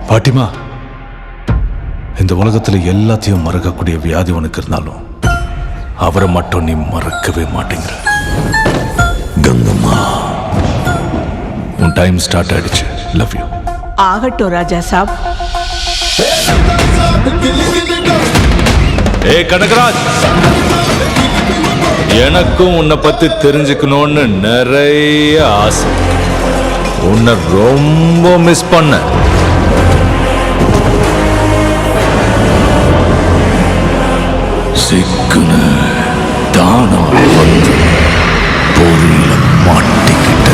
பாட்டிமா, இந்த உலகத்துல எல்லாத்தையும் மறக்கக்கூடிய வியாதி உனக்கு இருந்தாலும் அவரை மட்டும் நீ மறக்கவே மாட்டேங்கிற. கங்கம்மா, உன் டைம் ஸ்டார்ட் ஆயிடுச்சு. Love you. ஆகட்டும் ராஜா சாப். ஏ கனகராஜ், எனக்கும் உன்னை பத்தி தெரிஞ்சுக்கணும்னு நிறைய ஆசை. உன்னை ரொம்ப மிஸ் பண்ண. சிக்குன தானா வந்து பொறியில மாட்டிக்கிட்ட.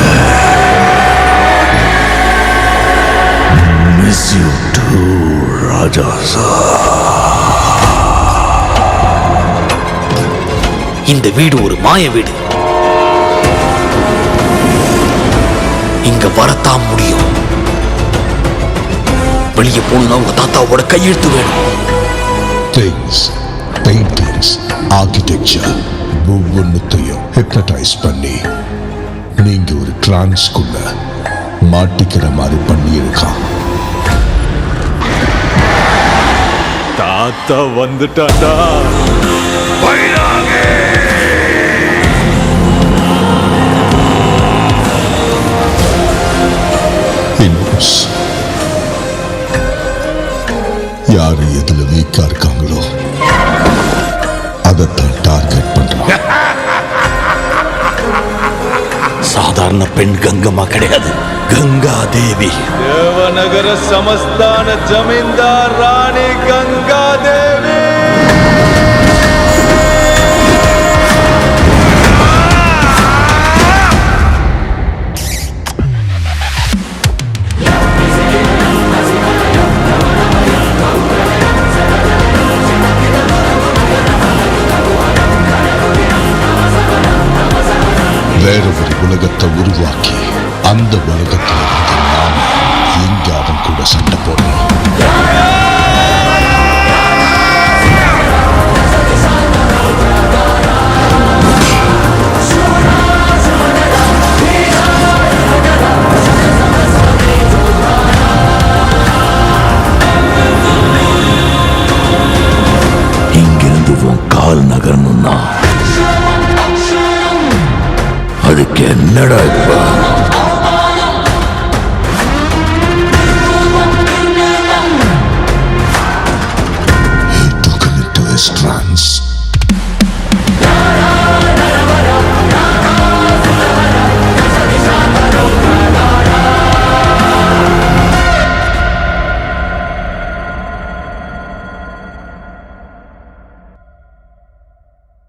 Miss you too Raja sir. இந்த வீடு ஒரு மாய வீடு. இங்க வரத்தான் முடியும். வெளியே போனா உங்க தாத்தாவோட கையெழுத்து வேணும். Things, paintings, architecture ஒவ்வொன்றுத்தையும் ஹிப்னடைஸ் பண்ணி நீங்க ஒரு டிரான்ஸ்குள்ள மாட்டிக்கிற மாதிரி பண்ணியிருக்கான். தாத்தா வந்துட்டாடா. யாரு எதுல வீக்கா இருக்காங்களோ அதைத்தான் டார்கெட் பண்றான். சாதாரண பெண் கங்கம்மா கிடையாது, கங்கா தேவி. தேவநகர சமஸ்தான ஜமீன்தார் ராணி கங்கா தேவி. வேற ஒரு உலகத்தை உருவாக்கி அந்த உலகத்தில் இருந்த நாம எங்க அவன் கூட சண்டை போடுறோம். இங்கிருந்து உன் கால் நகரணும்னா அதுக்கு என்னடா இப்ப?